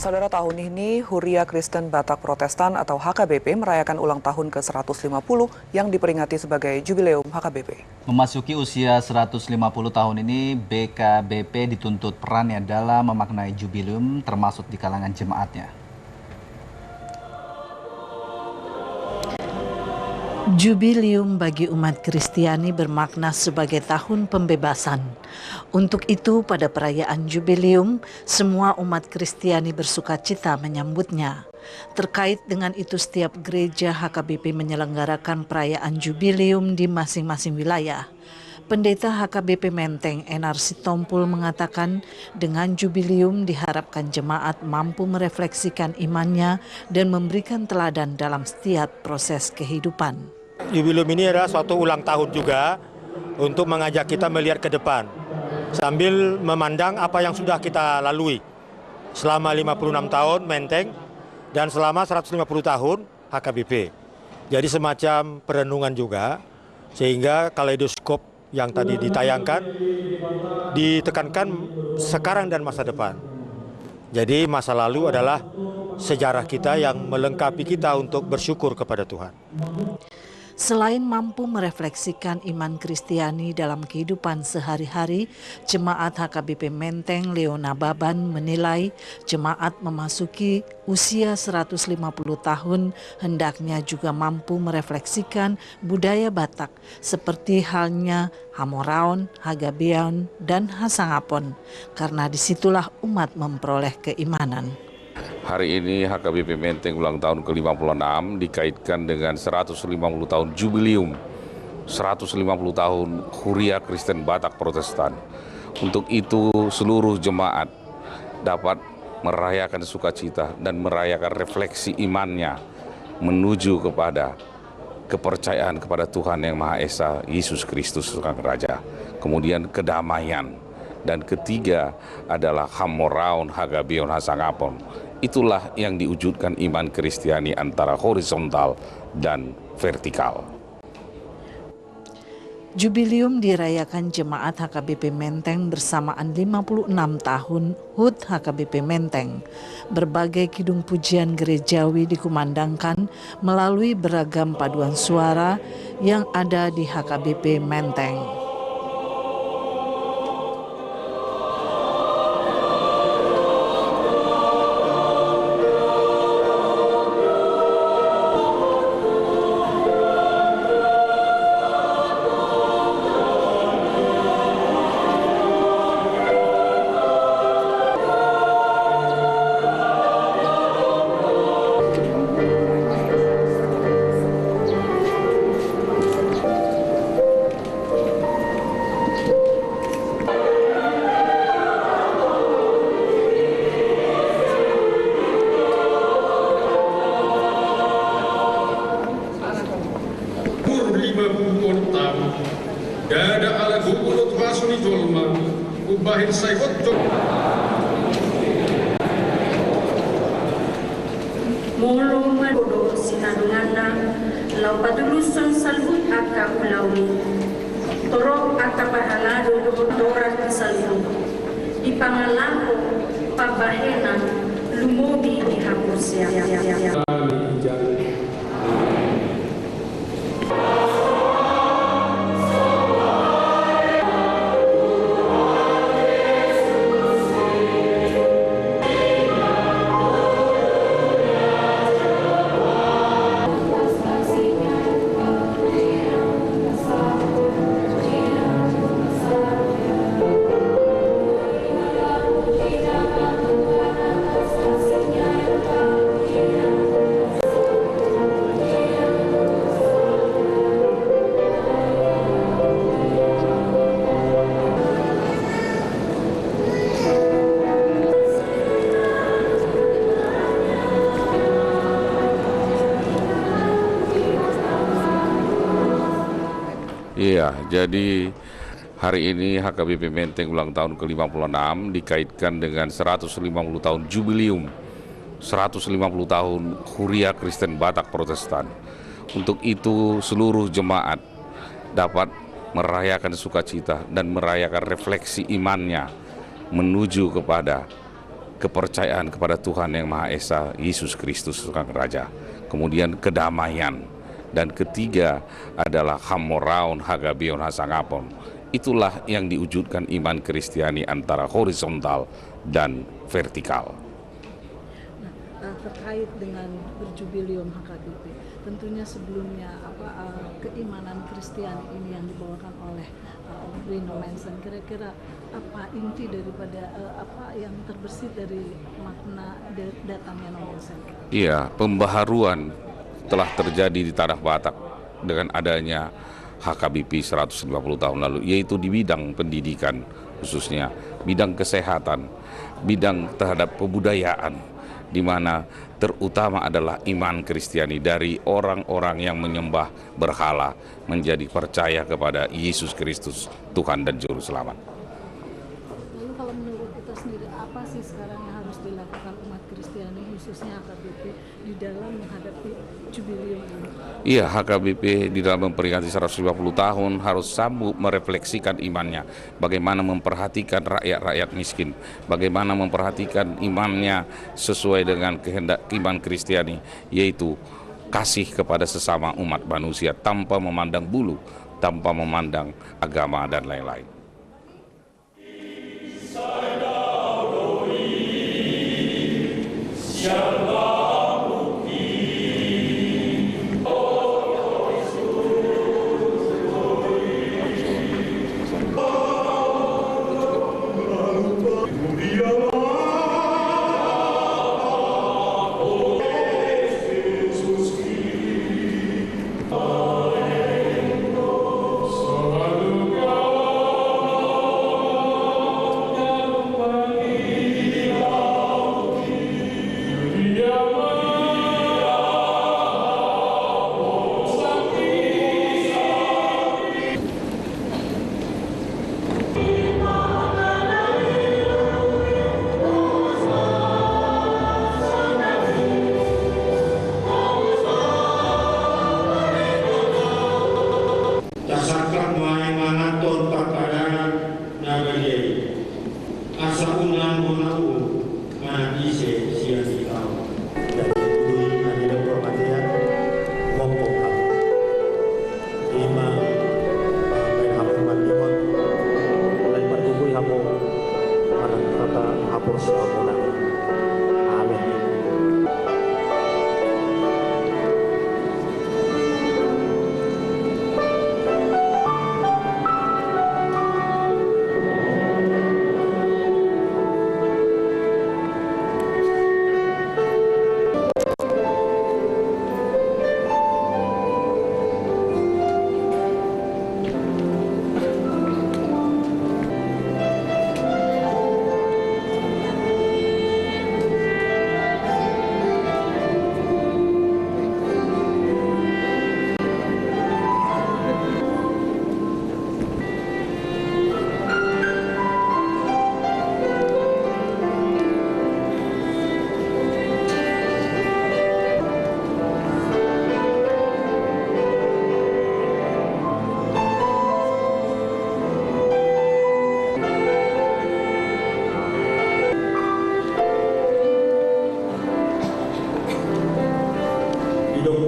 Saudara, tahun ini Huria Kristen Batak Protestan atau HKBP merayakan ulang tahun ke-150 yang diperingati sebagai Jubileum HKBP. Memasuki usia 150 tahun ini, BKBP dituntut perannya dalam memaknai Jubileum termasuk di kalangan jemaatnya. Jubileum bagi umat Kristiani bermakna sebagai tahun pembebasan. Untuk itu, pada perayaan Jubileum, semua umat Kristiani bersukacita menyambutnya. Terkait dengan itu, setiap gereja HKBP menyelenggarakan perayaan Jubileum di masing-masing wilayah. Pendeta HKBP Menteng Enar Sitompul mengatakan dengan Jubileum diharapkan jemaat mampu merefleksikan imannya dan memberikan teladan dalam setiap proses kehidupan. Jubileum ini adalah suatu ulang tahun juga untuk mengajak kita melihat ke depan sambil memandang apa yang sudah kita lalui selama 56 tahun Menteng dan selama 150 tahun HKBP. Jadi semacam perenungan juga sehingga kaleidoskop yang tadi ditayangkan ditekankan sekarang dan masa depan. Jadi masa lalu adalah sejarah kita yang melengkapi kita untuk bersyukur kepada Tuhan. Selain mampu merefleksikan iman Kristiani dalam kehidupan sehari-hari, jemaat HKBP Menteng Leona Baban menilai jemaat memasuki usia 150 tahun hendaknya juga mampu merefleksikan budaya Batak seperti halnya Hamoraon, Hagabeon, dan Hasangapon, karena disitulah umat memperoleh keimanan. Hari ini HKBP Menteng ulang tahun ke-56 dikaitkan dengan 150 tahun Jubileum, 150 tahun Huria Kristen Batak Protestan. Untuk itu seluruh jemaat dapat merayakan sukacita dan merayakan refleksi imannya menuju kepada kepercayaan kepada Tuhan Yang Maha Esa, Yesus Kristus Sang Raja. Kemudian kedamaian. Dan ketiga adalah Hamoraon, Hagabeon, Hasangapon. Itulah yang diwujudkan iman Kristiani antara horizontal dan vertikal. Jubileum dirayakan jemaat HKBP Menteng bersamaan 56 tahun HUT HKBP Menteng. Berbagai kidung pujian gerejawi dikumandangkan melalui beragam paduan suara yang ada di HKBP Menteng. Dada ala gugulut rasuni jolma ubahin saikot Molo madodo sinangana lau padulusan salbut aka ulawi torok aka pahalado dorak salbut di pangalako pabahena lumobi di hapusya. Iya, jadi hari ini HKBP Menteng ulang tahun ke-56 dikaitkan dengan 150 tahun Jubileum, 150 tahun Huria Kristen Batak Protestan. Untuk itu seluruh jemaat dapat merayakan sukacita dan merayakan refleksi imannya menuju kepada kepercayaan kepada Tuhan Yang Maha Esa, Yesus Kristus Sang Raja. Kemudian kedamaian. Dan ketiga adalah hamoraun hagabion hasangapon. Itulah yang diwujudkan iman Kristiani antara horizontal dan vertikal. Terkait dengan berjubilium HKBP, tentunya sebelumnya keimanan Kristiani ini yang dibawakan oleh Bruno Manson, kira-kira apa inti daripada apa yang terbesit dari makna datangnya Manson? Iya, pembaharuan telah terjadi di tanah Batak dengan adanya HKBP 150 tahun lalu, yaitu di bidang pendidikan khususnya, bidang kesehatan, bidang terhadap kebudayaan, di mana terutama adalah iman Kristiani dari orang-orang yang menyembah berhala menjadi percaya kepada Yesus Kristus, Tuhan dan Juru Selamat. Lalu kalau menurut kita sendiri, apa sih sekarang yang harus dilakukan umat Kristiani, khususnya HKBP, di dalam menghadapi jubilium ini? Iya, HKBP di dalam memperingati 150 tahun harus sambut merefleksikan imannya, bagaimana memperhatikan rakyat-rakyat miskin, bagaimana memperhatikan imannya sesuai dengan kehendak iman Kristiani, yaitu kasih kepada sesama umat manusia tanpa memandang bulu, tanpa memandang agama dan lain-lain.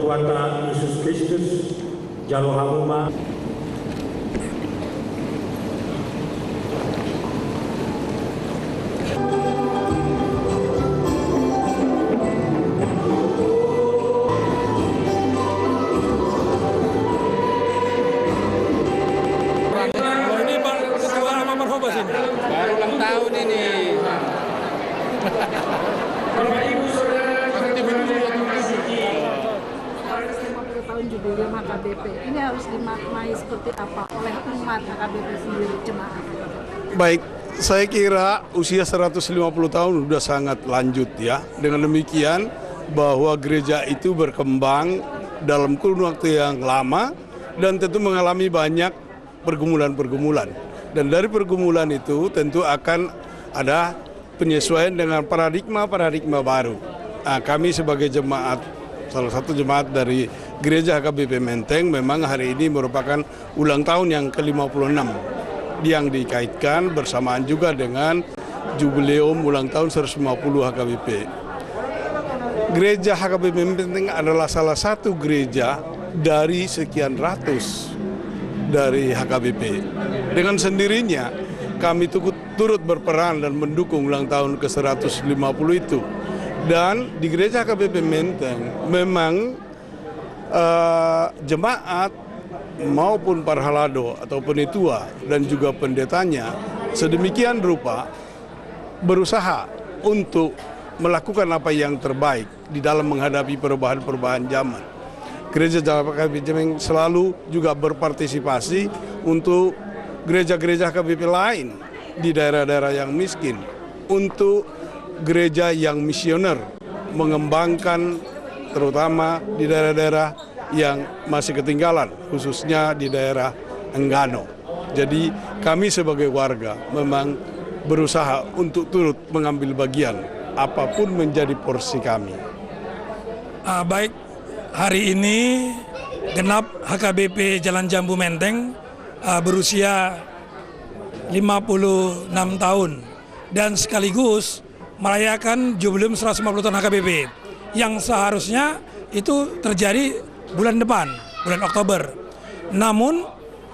Kuasa Yesus Kristus, Jalo Hamuma. Ini ketua Amar Hobas ini. Baru ulang tahun ini. Bapak Ibu Saudara, Tahun jubilium HKBP ini harus dimaknai seperti apa oleh umat HKBP sendiri, jemaat? Baik, saya kira usia 150 tahun sudah sangat lanjut ya. Dengan demikian bahwa gereja itu berkembang dalam kurun waktu yang lama dan tentu mengalami banyak pergumulan-pergumulan. Dan dari pergumulan itu tentu akan ada penyesuaian dengan paradigma baru. Nah, kami sebagai jemaat, salah satu jemaat dari Gereja HKBP Menteng, memang hari ini merupakan ulang tahun yang ke-56 yang dikaitkan bersamaan juga dengan jubileum ulang tahun 150 HKBP. Gereja HKBP Menteng adalah salah satu gereja dari sekian ratus dari HKBP. Dengan sendirinya kami turut berperan dan mendukung ulang tahun ke-150 itu. Dan di gereja HKBP Menteng memang jemaat maupun para halado atau penitua dan juga pendetanya sedemikian rupa berusaha untuk melakukan apa yang terbaik di dalam menghadapi perubahan-perubahan zaman. Gereja HKBP Menteng selalu juga berpartisipasi untuk gereja-gereja HKBP lain di daerah-daerah yang miskin, untuk gereja yang misioner, mengembangkan terutama di daerah-daerah yang masih ketinggalan, khususnya di daerah Enggano. Jadi kami sebagai warga memang berusaha untuk turut mengambil bagian apapun menjadi porsi kami. Baik, hari ini genap HKBP Jalan Jambu Menteng berusia 56 tahun dan sekaligus merayakan jubileum 150 tahun HKBP yang seharusnya itu terjadi bulan depan, bulan Oktober. Namun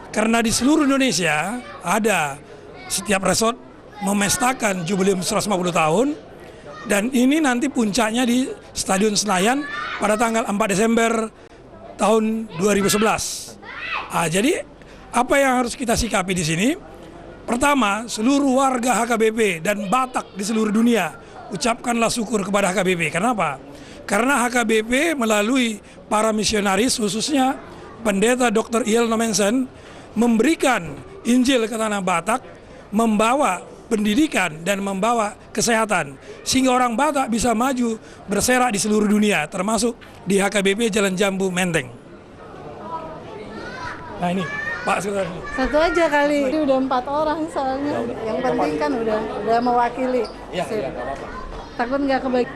karena di seluruh Indonesia ada setiap resort memestakan jubileum 150 tahun dan ini nanti puncaknya di Stadion Senayan pada tanggal 4 Desember tahun 2011. Jadi apa yang harus kita sikapi di sini? Pertama, seluruh warga HKBP dan Batak di seluruh dunia ucapkanlah syukur kepada HKBP. Kenapa? Karena HKBP melalui para misionaris, khususnya Pendeta Dr. I.L. Nomensen, memberikan Injil ke tanah Batak, membawa pendidikan dan membawa kesehatan, sehingga orang Batak bisa maju berserak di seluruh dunia, termasuk di HKBP Jalan Jambu Menteng. Nah ini, Pak Sekretaris. Satu aja kali, ini udah 4 orang soalnya. Yang penting kan udah mewakili. Iya, takut nggak kebagi.